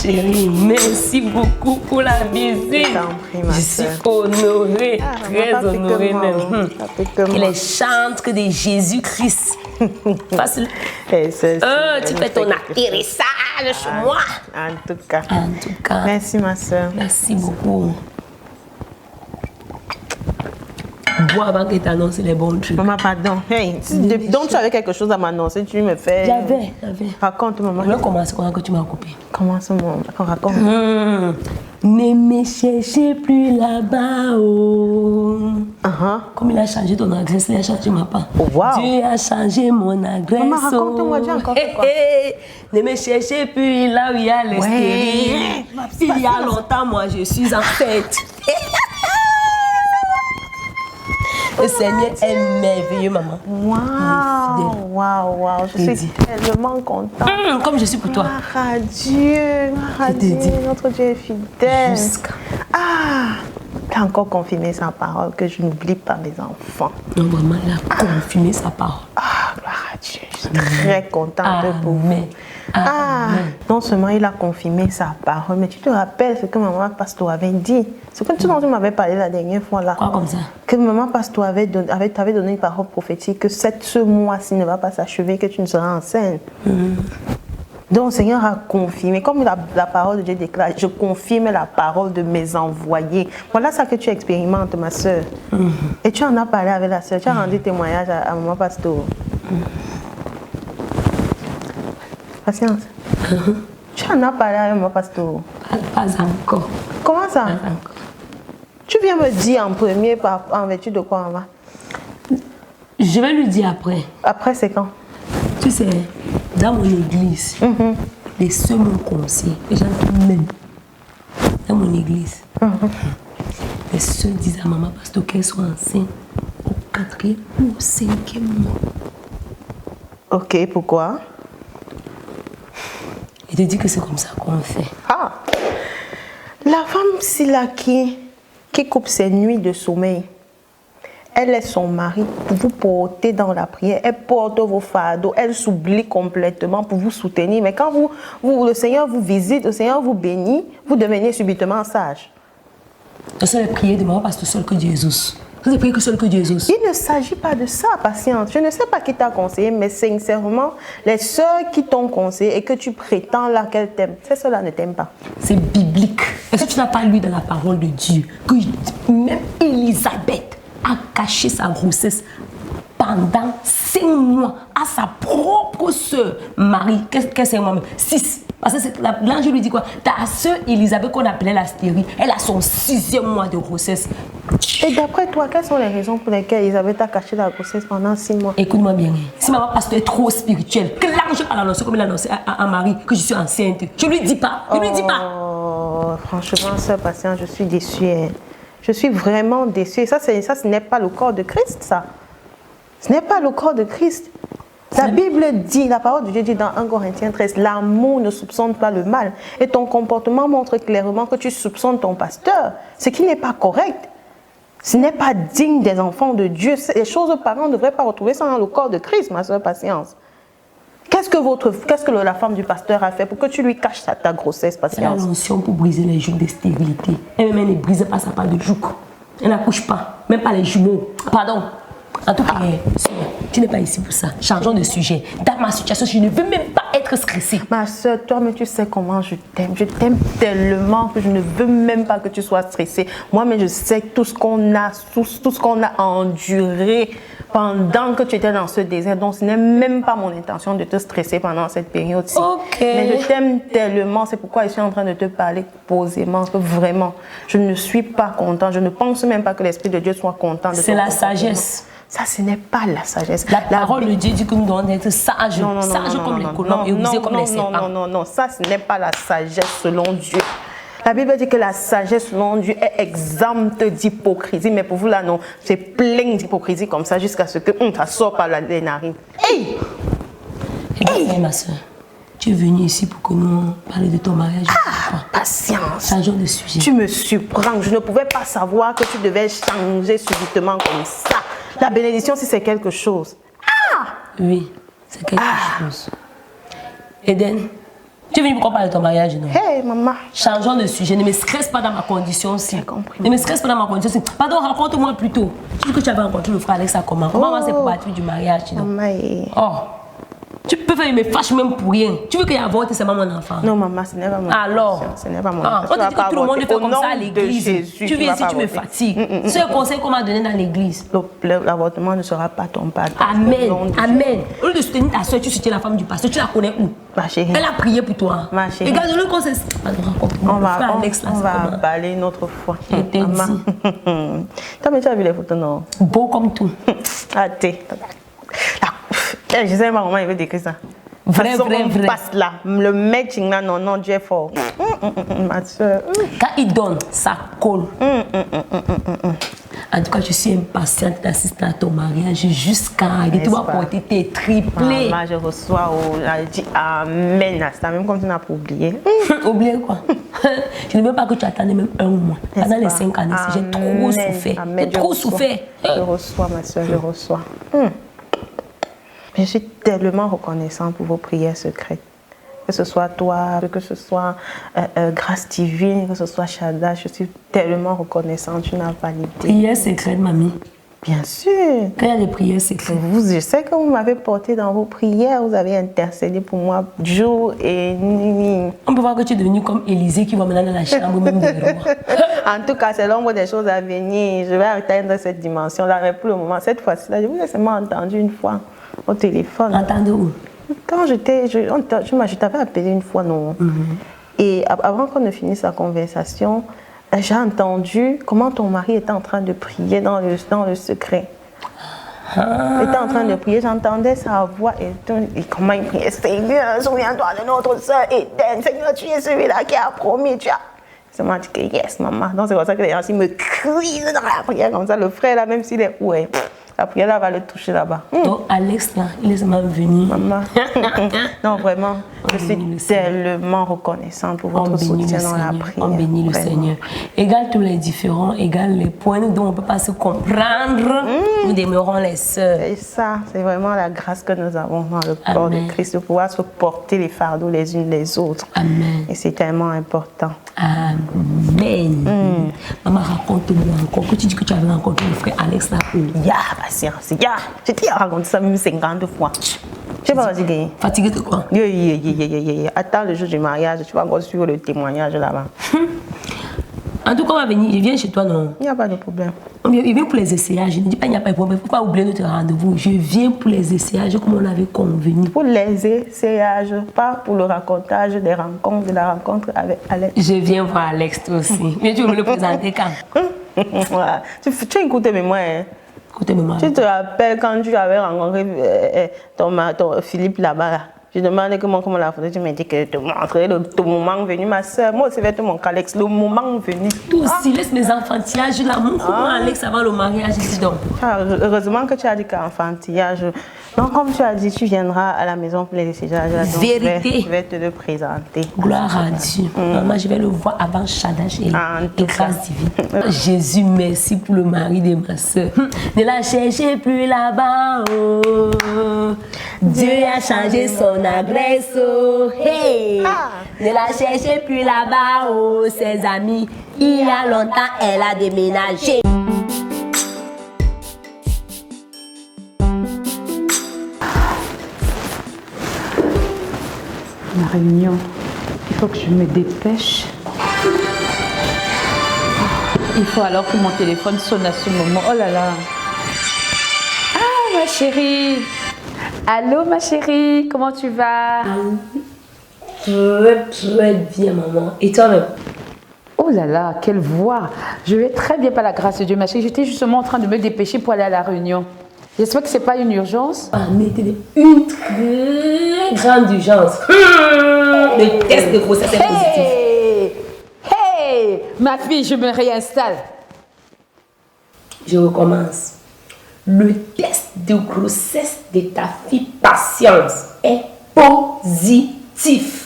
chérie, merci beaucoup pour la visite. Je suis honorée, très honorée même. Et les chantres de Jésus-Christ. Facile. Tu fais ton atterrissage chez moi. En tout cas. En tout cas. Merci ma soeur. Merci beaucoup. Bois avant que tu annonces les bons trucs. Maman, pardon. Hey, donc tu avais quelque chose à m'annoncer, tu me fais... J'avais. Raconte, maman. Je vais commencer quand que tu m'as coupé. Commence, maman. Raconte. Ne me cherchez plus là-bas. Comme il a changé ton adresse, il a changé ma part. Wow. Dieu a changé mon adresse. Maman, raconte-moi, Dieu encore fait quoi? Ne me cherchez plus là où il y a les stériles. Il y a longtemps, moi, je suis en fête. Le Seigneur est merveilleux, maman. Waouh. Je suis tellement contente. Comme je suis pour toi. Dieu, notre Dieu est fidèle. Tu as encore confirmé sa parole, que je n'oublie pas mes enfants. Non, maman, elle a confirmé sa parole. Gloire à Dieu. Je suis très contente pour vous. Non seulement il a confirmé sa parole, mais tu te rappelles ce que maman Pasteur avait dit. Ce que tu m'avais parlé la dernière fois là. Quoi comme ça? Que maman Pasteur t'avait donné une parole prophétique que ce mois-ci ne va pas s'achever, que tu ne seras enceinte. Donc le Seigneur a confirmé, comme la parole de Dieu déclare, je confirme la parole de mes envoyés. Voilà ça que tu expérimentes, ma soeur. Et tu en as parlé avec la soeur, tu as rendu témoignage à maman Pasteur. Patience. Tu en as parlé avec maman Pasteur? Pas encore. Comment ça? Pas encore. Tu viens me dire en premier en vertu de quoi, maman? Je vais lui dire après. Après, c'est quand? Tu sais, dans mon église, les sœurs m'ont conseillé, les gens même, dans mon église, les sœurs disent à maman Pasteur qu'elle soit enceinte au 4e ou au 5e mois. Ok, pourquoi? Il te dit que c'est comme ça qu'on fait. La femme, c'est là qui coupe ses nuits de sommeil. Elle est son mari pour vous porter dans la prière. Elle porte vos fardeaux. Elle s'oublie complètement pour vous soutenir. Mais quand le Seigneur vous visite, le Seigneur vous bénit, vous devenez subitement sage. Ce sont les prières de maman Pasteur seul que Jésus. Vous ne priez que seul que Jésus. Il ne s'agit pas de ça, patience. Je ne sais pas qui t'a conseillé, mais sincèrement, les sœurs qui t'ont conseillé et que tu prétends là qu'elles t'aiment, ces sœurs-là ne t'aiment pas. C'est biblique. Est-ce que tu n'as pas lu dans la parole de Dieu que même Élisabeth a caché sa grossesse pendant 5 mois à sa propre sœur Marie? Qu'est-ce que moi-même 6. Parce que l'ange lui dit quoi? Ta sœur Élisabeth qu'on appelait la stérile, elle a son 6e mois de grossesse. Et d'après toi, quelles sont les raisons pour lesquelles Élisabeth a caché la grossesse pendant 6 mois? Écoute-moi bien. Si maman Pasteur est trop spirituelle, que l'ange va l'annoncer comme il a annoncé à Marie que je suis enceinte, je ne lui dis pas. Je lui dis pas. Franchement, sœur Patience, je suis déçue. Je suis vraiment déçue. Ça, ce n'est pas le corps de Christ, ça. Ce n'est pas le corps de Christ. La Bible dit, la parole de Dieu dit dans 1 Corinthiens 13, l'amour ne soupçonne pas le mal. Et ton comportement montre clairement que tu soupçonnes ton pasteur, ce qui n'est pas correct. Ce n'est pas digne des enfants de Dieu. Les choses pareilles, on ne devrait pas retrouver ça dans le corps de Christ, ma soeur Patience. Qu'est-ce que la femme du pasteur a fait pour que tu lui caches ta grossesse, Patience? Elle a l'onction pour briser les jougs de stérilité. Elle ne brise pas sa part de joug. Elle n'accouche pas, même pas les jumeaux. Pardon. En tout cas, tu n'es pas ici pour ça. Changeons de sujet. Dans ma situation, je ne veux même pas être stressée. Ma soeur, toi, mais tu sais comment je t'aime. Je t'aime tellement que je ne veux même pas que tu sois stressée. Moi, mais je sais tout ce qu'on a enduré pendant que tu étais dans ce désert. Donc, ce n'est même pas mon intention de te stresser pendant cette période-ci. Ok. Mais je t'aime tellement. C'est pourquoi je suis en train de te parler posément. Parce que vraiment, je ne suis pas content. Je ne pense même pas que l'Esprit de Dieu soit content de C'est la sagesse. Ça, ce n'est pas la sagesse. La parole de Dieu dit que nous devons être sages. Sages comme les colons et rusés comme les serpents. Non. Ça, ce n'est pas la sagesse selon Dieu. La Bible dit que la sagesse selon Dieu est exempte d'hypocrisie. Mais pour vous, là, non. C'est plein d'hypocrisie comme ça jusqu'à ce que ça sort par les narines. Hey! Hey, ma soeur, tu es venue ici pour que nous parlions de ton mariage. Patience. Changeons de sujet. Tu me surprends. Je ne pouvais pas savoir que tu devais changer subitement comme ça. La bénédiction, si c'est quelque chose. Oui, c'est quelque chose. Eden, Tu es venu pour parler de ton mariage, non? Hey, maman. Changeons de sujet. Ne me stresse pas dans ma condition aussi. J'ai compris. Ne me stresse pas dans ma condition aussi. Pardon, raconte-moi plutôt. Tu dis que tu avais rencontré le frère Alex comment? Comment c'est pour partir du mariage, non? Maman, Oh. Tu peux faire, me fâche même pour rien. Tu veux qu'il avorte seulement mon enfant? non, maman, ce n'est pas mon Alors, ce n'est pas mon on te dit que tout le monde fait comme ça à l'église. Tu viens ici, tu me fatigues. C'est un conseil qu'on m'a donné dans l'église. L'avortement ne sera pas ton pardon. Amen. Amen. Au lieu de soutenir ta soeur, tu soutiens la femme du pasteur. Tu la connais où? Ma chérie. Elle a prié pour toi. Ma chérie. Et garde-le conseil. On va parler une autre fois. Je t'ai dit. Tu as vu les photos, non? Beau comme tout. Ah, je sais pas comment il veut décrire ça. Vrai. Passe là. Le matching là, non, Dieu est fort. Ma soeur. Quand il donne, ça colle. En tout cas, je suis impatiente d'assister à ton mariage jusqu'à tu vas porter tes triplés. Maman, je reçois, je dis amen à ça, même comme tu n'as pas oublié. Oublié quoi? Je ne veux pas que tu attendes même un mois. Pendant les 5 années, j'ai trop souffert. J'ai trop souffert. Je reçois, ma soeur, je reçois. Je suis tellement reconnaissante pour vos prières secrètes. Que ce soit toi, que ce soit Grâce Divine, que ce soit Shada, je suis tellement reconnaissante. Tu n'as pas l'idée. Prières secrètes, mamie. Bien sûr. Quand il y a des prières secrètes. Je sais que vous m'avez porté dans vos prières, vous avez intercédé pour moi jour et nuit. On peut voir que tu es devenue comme Élisée qui va maintenant dans la chambre même de roi. En tout cas, c'est l'ombre des choses à venir. Je vais atteindre cette dimension-là. Mais pour le moment, cette fois-ci-là, je vous ai seulement entendu une fois au téléphone. Entendez où? Quand je t'avais appelé une fois, non. Et avant qu'on ne finisse la conversation, j'ai entendu comment ton mari était en train de prier dans le secret. Il était en train de prier, j'entendais sa voix et comment il priait. Seigneur, souviens-toi de notre soeur Eden. Seigneur, tu es celui-là qui a promis. C'est moi qui dis que yes, maman. Donc c'est comme ça que les gens me crient dans la prière comme ça. Le frère là, même s'il est où est. La prière là va le toucher là-bas. Donc Alex là, il est seulement venu. Maman. Non, vraiment, je suis tellement reconnaissante pour votre soutien dans la prière. On bénit le Seigneur. Égale tous les différents, égale les points dont on ne peut pas se comprendre, nous demeurons les sœurs. Et ça, c'est vraiment la grâce que nous avons dans le corps de Christ, de pouvoir se porter les fardeaux les unes les autres. Amen. Et c'est tellement important. Amen. Maman, raconte-moi encore que tu dis que tu avais rencontré le frère Alex là. Patience, je t'ai raconté ça même 50 fois. Je sais pas vas-y gagner. Fatigué de quoi? Attends le jour du mariage, tu vas encore suivre le témoignage là-bas. En tout cas, on va venir, je viens chez toi, non? Il n'y a pas de problème. Il vient pour les essayages. Je ne dis pas qu'il n'y a pas de problème. Il ne faut pas oublier notre rendez-vous. Je viens pour les essayages comme on avait convenu. Pour les essayages, pas pour le racontage des rencontres, de la rencontre avec Alex. Je viens voir Alex aussi. Mais tu veux me le présenter quand? Voilà. Tu écoutes mes mots, hein? Tu te rappelles quand tu avais rencontré ton Philippe là-bas là? Je demandais comment la photo, tu m'as dit que te montrer le moment venu, ma soeur. Moi aussi, je vais te montrer Alex, le moment venu. Toi aussi, laisse mes enfantillages, l'amour pour Alex avant le mariage, dis donc. Heureusement que tu as dit qu'enfantillage. Donc, comme tu as dit, tu viendras à la maison pour les essayages. Vérité. Je vais te le présenter. Gloire à Dieu. Maman, je vais le voir avant Shadash et Grâce Divine. Jésus, merci pour le mari de ma soeur. Ne la cherchez plus là-bas. Oh. Dieu a changé son adresse. Oh. Hey. Ne la cherchez plus là-bas. Oh. Ses amis, il y a longtemps, elle a déménagé. Ma réunion, il faut que je me dépêche. Il faut alors que mon téléphone sonne à ce moment. Oh là là. Ah, ma chérie. Allô, ma chérie, comment tu vas? Très bien, maman. Et toi-même? Oh là là, quelle voix. Je vais très bien par la grâce de Dieu, ma chérie. J'étais justement en train de me dépêcher pour aller à la réunion. J'espère que ce n'est pas une urgence. Ah, mais c'était une très grande urgence. Le test de grossesse est positif. Hey, ma fille, je me réinstalle. Je recommence. Le test de grossesse de ta fille Patience est positif.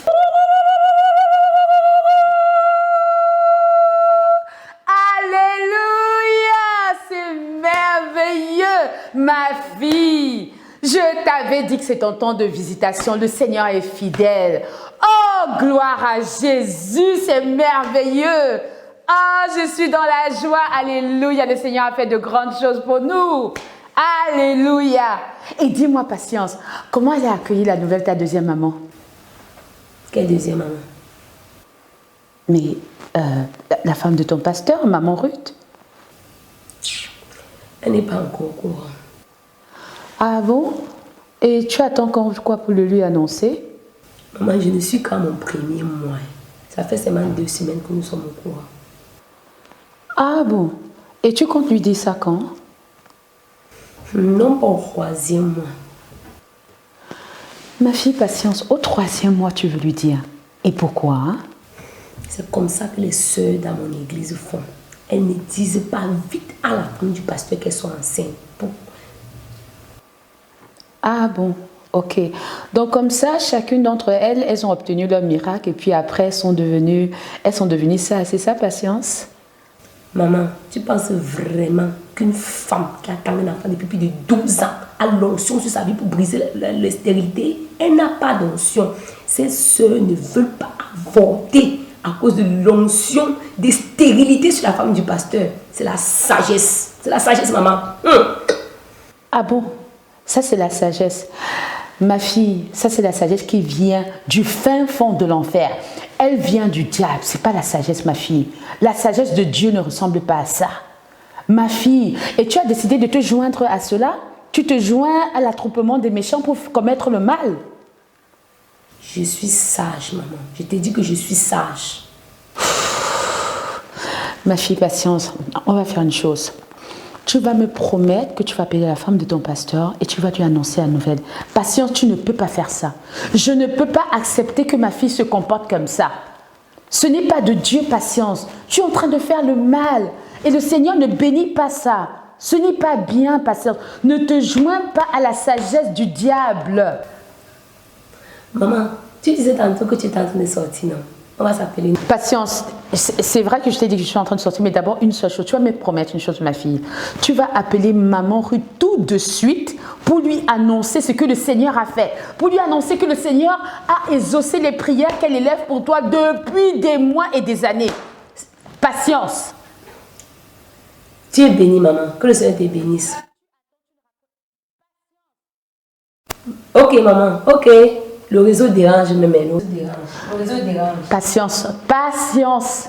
Ma fille, je t'avais dit que c'est ton temps de visitation. Le Seigneur est fidèle. Oh, Oh, gloire à Jésus, c'est merveilleux. Ah, je suis dans la joie. Alléluia, le Seigneur a fait de grandes choses pour nous. Alléluia. Et dis-moi, Patience, comment elle a accueilli la nouvelle de ta deuxième maman? Quelle deuxième maman? Mais la femme de ton pasteur, maman Ruth? Elle n'est pas encore au courant. Ah bon? Et tu attends quoi pour le lui annoncer? Maman, je ne suis qu'à mon premier mois. Ça fait seulement 2 semaines que nous sommes au courant. Ah bon? Et tu comptes lui dire ça quand? Non, pas au 3e mois. Ma fille, Patience, au 3e mois, tu veux lui dire. Et pourquoi? C'est comme ça que les sœurs dans mon église font. Elles ne disent pas vite à la femme du pasteur qu'elles sont enceintes. Ah bon, ok. Donc comme ça, chacune d'entre elles, elles ont obtenu leur miracle et puis après, elles sont devenues ça. C'est ça, Patience? Maman, tu penses vraiment qu'une femme qui attend un enfant depuis plus de 12 ans a l'onction sur sa vie pour briser la stérilité? Elle n'a pas d'onction. Ses sœurs ne veulent pas avorter à cause de l'onction de stérilité sur la femme du pasteur. C'est la sagesse. C'est la sagesse, maman. Ah bon? Ça, c'est la sagesse. Ma fille, ça, c'est la sagesse qui vient du fin fond de l'enfer. Elle vient du diable. Ce n'est pas la sagesse, ma fille. La sagesse de Dieu ne ressemble pas à ça. Ma fille, et tu as décidé de te joindre à cela? Tu te joins à l'attroupement des méchants pour commettre le mal? Je suis sage, maman. Je t'ai dit que je suis sage. Ma fille, Patience, on va faire une chose. Tu vas me promettre que tu vas appeler la femme de ton pasteur et tu vas lui annoncer la nouvelle. Patience, tu ne peux pas faire ça. Je ne peux pas accepter que ma fille se comporte comme ça. Ce n'est pas de Dieu, Patience. Tu es en train de faire le mal. Et le Seigneur ne bénit pas ça. Ce n'est pas bien, Patience. Ne te joins pas à la sagesse du diable. Maman, tu disais tantôt que tu étais en train de sortir, non? On va s'appeler. Patience, c'est vrai que je t'ai dit que je suis en train de sortir, mais d'abord une seule chose. Tu vas me promettre une chose, ma fille. Tu vas appeler maman Ruth tout de suite pour lui annoncer ce que le Seigneur a fait. Pour lui annoncer que le Seigneur a exaucé les prières qu'elle élève pour toi depuis des mois et des années. Patience. Tu es bénie, maman. Que le Seigneur te bénisse. Ok, maman. Ok. Le réseau dérange, mais le réseau dérange. Patience, patience.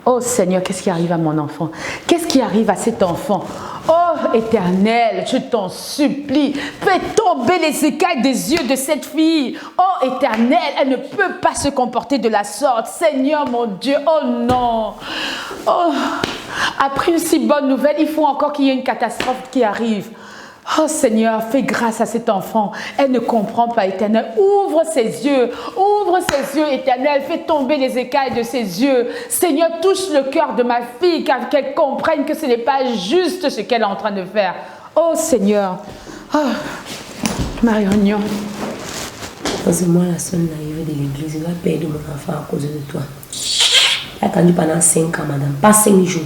Oh Seigneur, qu'est-ce qui arrive à mon enfant? Qu'est-ce qui arrive à cet enfant? Oh Éternel, je t'en supplie, fais tomber les écailles des yeux de cette fille. Oh Éternel, elle ne peut pas se comporter de la sorte. Seigneur mon Dieu, oh non. Oh, après une si bonne nouvelle, il faut encore qu'il y ait une catastrophe qui arrive. Oh Seigneur, fais grâce à cet enfant. Elle ne comprend pas, Éternel. Ouvre ses yeux, Éternel. Fais tomber les écailles de ses yeux. Seigneur, touche le cœur de ma fille, car qu'elle comprenne que ce n'est pas juste ce qu'elle est en train de faire. Oh Seigneur. Oh, ma réunion. Parce que moi, la seule naïve de l'église, je vais perdre mon enfant à cause de toi. J'ai attendu pendant 5 ans, madame. Pas 5 jours.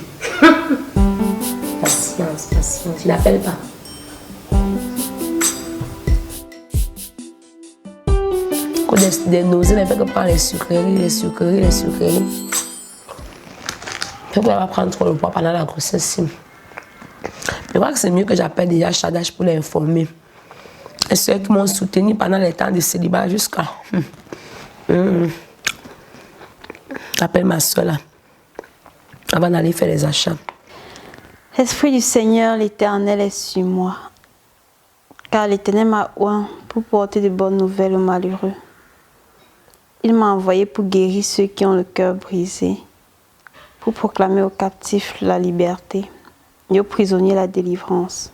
Patience, patience. Je n'appelle pas. Des nausées ne fait que prendre les sucreries. Je crois qu'on va prendre trop le poids pendant la grossesse. Je crois que c'est mieux que j'appelle déjà Shadash pour l'informer. Et ceux qui m'ont soutenu pendant les temps de célibat jusqu'à... J'appelle ma soeur là, avant d'aller faire les achats. L'Esprit du Seigneur, l'Éternel est sur moi, car l'Éternel m'a oint pour porter de bonnes nouvelles aux malheureux. Il m'a envoyé pour guérir ceux qui ont le cœur brisé, pour proclamer aux captifs la liberté et aux prisonniers la délivrance,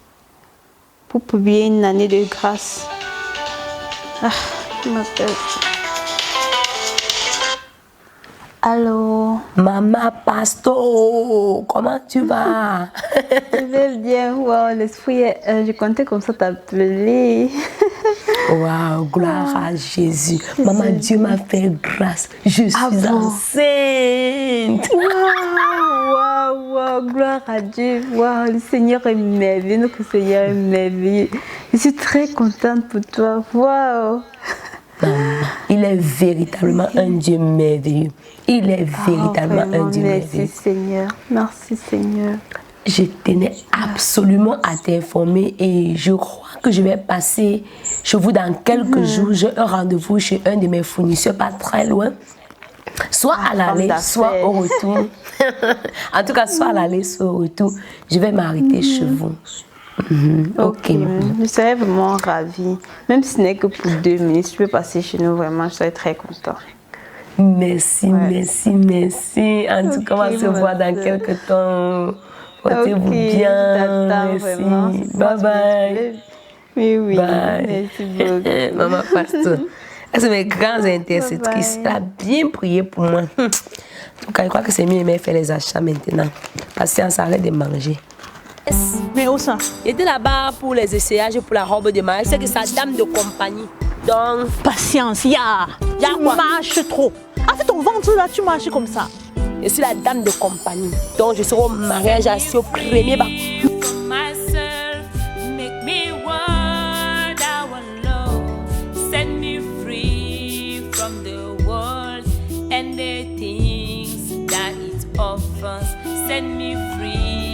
pour publier une année de grâce. Ah, il m'appelle. Allô? Maman Pasto, comment tu vas? Je vais bien, wow, l'esprit est... je comptais comme ça t'appeler. Waouh, gloire à Jésus. Maman, Dieu m'a fait grâce. Je suis enceinte. Waouh, gloire à Dieu. Waouh, le Seigneur est merveilleux, notre Seigneur est merveilleux. Je suis très contente pour toi. Waouh. maman. Il est véritablement un Dieu merveilleux. Il est véritablement un Dieu merveilleux. Merci Seigneur. Merci Seigneur. Je tenais absolument à t'informer et je crois que je vais passer chez vous dans quelques jours. J'ai un rendez-vous chez un de mes fournisseurs, pas très loin. Soit à l'aller, soit au retour. En tout cas, soit à l'aller, soit au retour. Je vais m'arrêter chez vous. Ok. Je serais vraiment ravie. Même si ce n'est que pour 2 minutes, si tu peux passer chez nous, vraiment, je serais très contente. Merci, merci. En tout cas, on va se voir dans quelques temps. Portez-vous bien. Merci. Bye bye. Oui. Bye. Merci beaucoup. Maman Pasteur. C'est mes grandes intercessrices. Elle a bien prié pour moi. En tout cas, je crois que c'est mieux de faire les achats maintenant. Parce qu'on s'arrête de manger. Mais où ça? J'étais là-bas pour les essayages pour la robe de mariage. C'est que sa dame de compagnie. Donc. Patience, ya quoi? Marche trop. En fait, ton ventre là, tu marches comme ça. Je suis la dame de compagnie. Donc, je serai au mariage assis au premier banc. Myself, make me what I want, Lord. Set me free from the world and the things that it offers. Set me free.